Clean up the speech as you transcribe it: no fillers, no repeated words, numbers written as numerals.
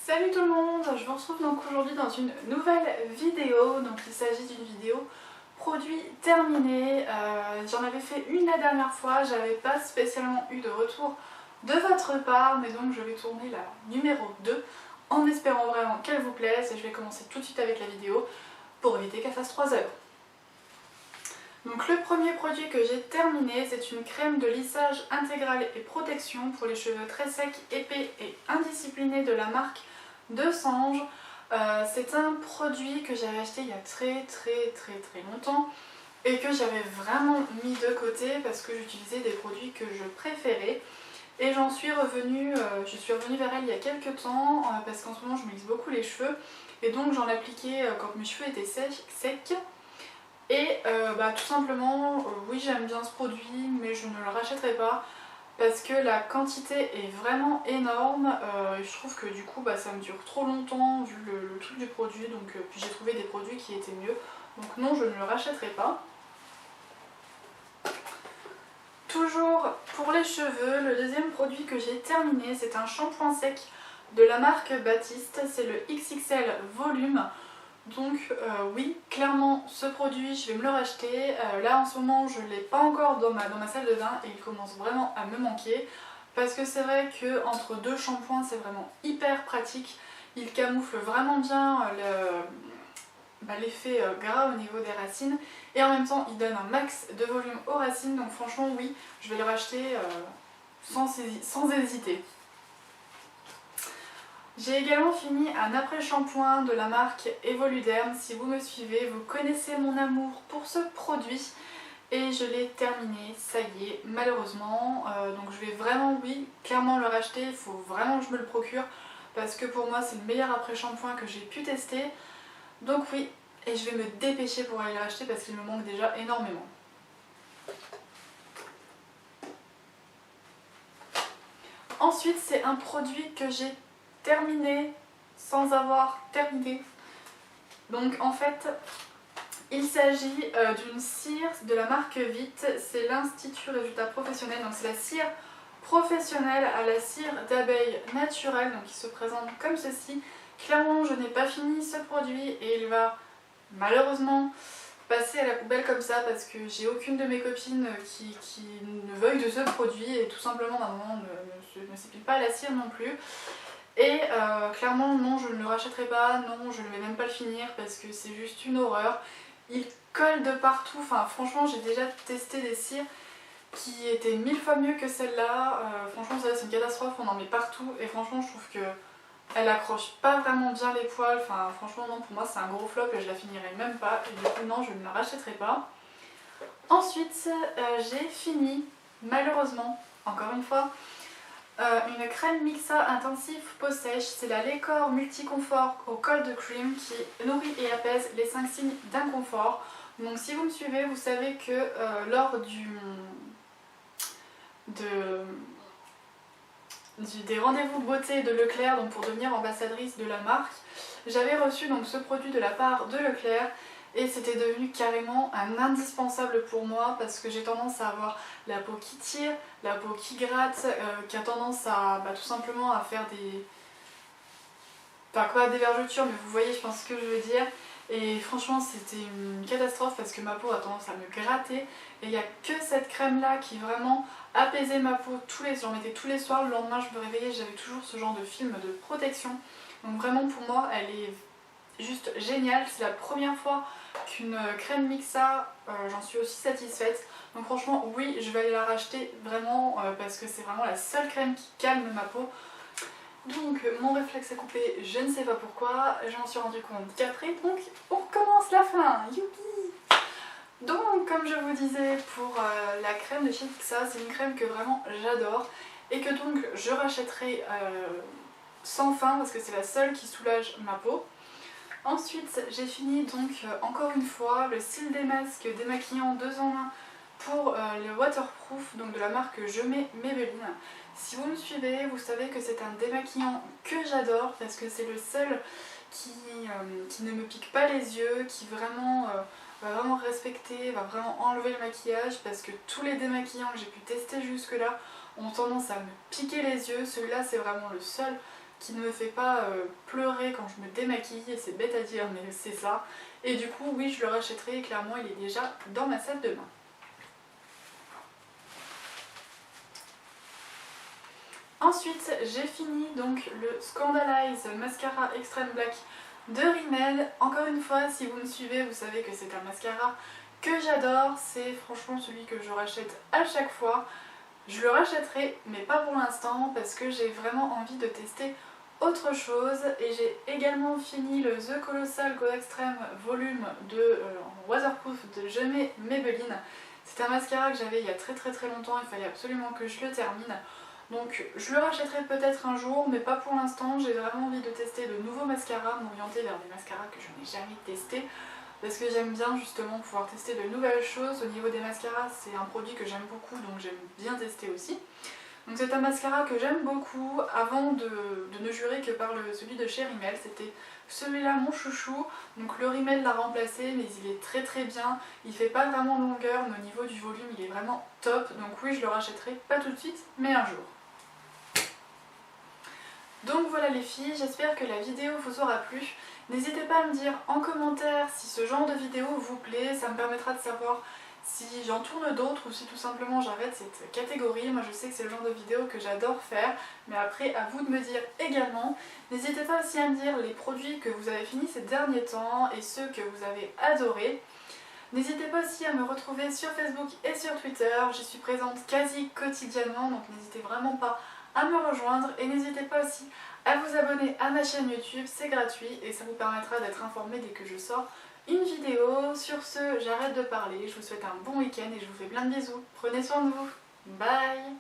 Salut tout le monde, je vous retrouve donc aujourd'hui dans une nouvelle vidéo. Donc il s'agit d'une vidéo produit terminé. J'en avais fait une la dernière fois, j'avais pas spécialement eu de retour de votre part, mais donc je vais tourner la numéro 2 en espérant vraiment qu'elle vous plaise et je vais commencer tout de suite avec la vidéo pour éviter qu'elle fasse 3 heures. Donc le premier produit que j'ai terminé, c'est une crème de lissage intégral et protection pour les cheveux très secs, épais et indisciplinés de la marque de Sange. C'est un produit que j'avais acheté il y a très longtemps et que j'avais vraiment mis de côté parce que j'utilisais des produits que je préférais. Et je suis revenue vers elle il y a quelques temps parce qu'en ce moment je me lisse beaucoup les cheveux et donc j'en appliquais quand mes cheveux étaient secs. Et tout simplement, oui j'aime bien ce produit mais je ne le rachèterai pas parce que la quantité est vraiment énorme et je trouve que du coup ça me dure trop longtemps vu le truc du produit, donc puis j'ai trouvé des produits qui étaient mieux, donc non je ne le rachèterai pas. Toujours pour les cheveux, le deuxième produit que j'ai terminé c'est un shampoing sec de la marque Baptiste, c'est le XXL volume. Donc oui, clairement ce produit je vais me le racheter. Là en ce moment je ne l'ai pas encore dans ma salle de bain et il commence vraiment à me manquer. Parce que c'est vrai qu'entre deux shampoings c'est vraiment hyper pratique. Il camoufle vraiment bien l'effet gras au niveau des racines. Et en même temps il donne un max de volume aux racines. Donc franchement oui, je vais le racheter sans hésiter. J'ai également fini un après-shampoing de la marque Evoluderm. Si vous me suivez, vous connaissez mon amour pour ce produit. Et je l'ai terminé, ça y est, malheureusement. Donc je vais vraiment, oui, clairement le racheter. Il faut vraiment que je me le procure. Parce que pour moi, c'est le meilleur après-shampoing que j'ai pu tester. Donc oui, et je vais me dépêcher pour aller le racheter parce qu'il me manque déjà énormément. Ensuite, c'est un produit que j'ai terminé sans avoir terminé. Donc en fait il s'agit d'une cire de la marque Vite, c'est l'Institut Résultats Professionnels, donc c'est la cire professionnelle à la cire d'abeille naturelle, donc il se présente comme ceci. Clairement je n'ai pas fini ce produit et il va malheureusement passer à la poubelle comme ça parce que j'ai aucune de mes copines qui ne veuille de ce produit et tout simplement d'un moment ne s'épile pas la cire non plus. Et clairement non, je ne le rachèterai pas, non je ne vais même pas le finir parce que c'est juste une horreur. Il colle de partout, enfin franchement j'ai déjà testé des cires qui étaient 1000 fois mieux que celle-là. Franchement celle-là c'est une catastrophe, on en met partout et franchement je trouve que elle accroche pas vraiment bien les poils. Enfin franchement non, pour moi c'est un gros flop et je la finirai même pas et du coup non je ne la rachèterai pas. Ensuite j'ai fini malheureusement, encore une fois, une crème Mixa intensive peau sèche, c'est la Lecor Multiconfort au Cold Cream qui nourrit et apaise les 5 signes d'inconfort. Donc si vous me suivez, vous savez que lors des rendez-vous beauté de Leclerc, donc pour devenir ambassadrice de la marque, j'avais reçu donc ce produit de la part de Leclerc. Et c'était devenu carrément un indispensable pour moi parce que j'ai tendance à avoir la peau qui tire, la peau qui gratte, qui a tendance à tout simplement à faire des... Enfin quoi, des vergetures, mais vous voyez je pense ce que je veux dire. Et franchement c'était une catastrophe parce que ma peau a tendance à me gratter. Et il n'y a que cette crème là qui vraiment apaisait ma peau j'en mettais tous les soirs, le lendemain je me réveillais, j'avais toujours ce genre de film de protection. Donc vraiment pour moi elle est juste géniale, c'est la première fois qu'une crème Mixa, j'en suis aussi satisfaite. Donc franchement oui je vais aller la racheter vraiment parce que c'est vraiment la seule crème qui calme ma peau. Donc mon réflexe a coupé, je ne sais pas pourquoi, j'en suis rendu compte qu'après, donc on recommence la fin, youpi. Donc comme je vous disais pour la crème de chez Mixa, c'est une crème que vraiment j'adore et que donc je rachèterai sans fin parce que c'est la seule qui soulage ma peau. Ensuite j'ai fini donc encore une fois le Style des masques démaquillant 2 en 1 pour le waterproof donc de la marque Je mets Maybelline. Si vous me suivez vous savez que c'est un démaquillant que j'adore parce que c'est le seul qui ne me pique pas les yeux, qui vraiment va vraiment respecter, va vraiment enlever le maquillage parce que tous les démaquillants que j'ai pu tester jusque là ont tendance à me piquer les yeux. Celui-là c'est vraiment le seul qui ne me fait pas pleurer quand je me démaquille, et c'est bête à dire mais c'est ça. Et du coup oui, je le rachèterai et clairement il est déjà dans ma salle de bain. Ensuite j'ai fini donc le Scandalize Mascara Extreme Black de Rimmel. Encore une fois, si vous me suivez, vous savez que c'est un mascara que j'adore, c'est franchement celui que je rachète à chaque fois. Je le rachèterai, mais pas pour l'instant, parce que j'ai vraiment envie de tester autre chose. Et j'ai également fini le The Colossal Go Extreme Volume de Waterproof de Jamais Maybelline. C'est un mascara que j'avais il y a très longtemps, il fallait absolument que je le termine. Donc je le rachèterai peut-être un jour, mais pas pour l'instant. J'ai vraiment envie de tester de nouveaux mascaras, m'orienter vers des mascaras que je n'ai jamais testés. Parce que j'aime bien justement pouvoir tester de nouvelles choses. Au niveau des mascaras, c'est un produit que j'aime beaucoup, donc j'aime bien tester aussi. Donc c'est un mascara que j'aime beaucoup. Avant de ne jurer que par celui de chez Rimmel, c'était celui-là mon chouchou. Donc le Rimmel l'a remplacé, mais il est très bien. Il fait pas vraiment longueur, mais au niveau du volume, il est vraiment top. Donc oui, je le rachèterai pas tout de suite, mais un jour. Donc voilà les filles, j'espère que la vidéo vous aura plu. N'hésitez pas à me dire en commentaire si ce genre de vidéo vous plaît, ça me permettra de savoir si j'en tourne d'autres ou si tout simplement j'arrête cette catégorie. Moi je sais que c'est le genre de vidéo que j'adore faire, mais après à vous de me dire également. N'hésitez pas aussi à me dire les produits que vous avez finis ces derniers temps et ceux que vous avez adorés. N'hésitez pas aussi à me retrouver sur Facebook et sur Twitter, j'y suis présente quasi quotidiennement, donc n'hésitez vraiment pas à me rejoindre et n'hésitez pas aussi à vous abonner à ma chaîne YouTube, c'est gratuit et ça vous permettra d'être informé dès que je sors une vidéo. Sur ce, j'arrête de parler, je vous souhaite un bon week-end et je vous fais plein de bisous. Prenez soin de vous. Bye!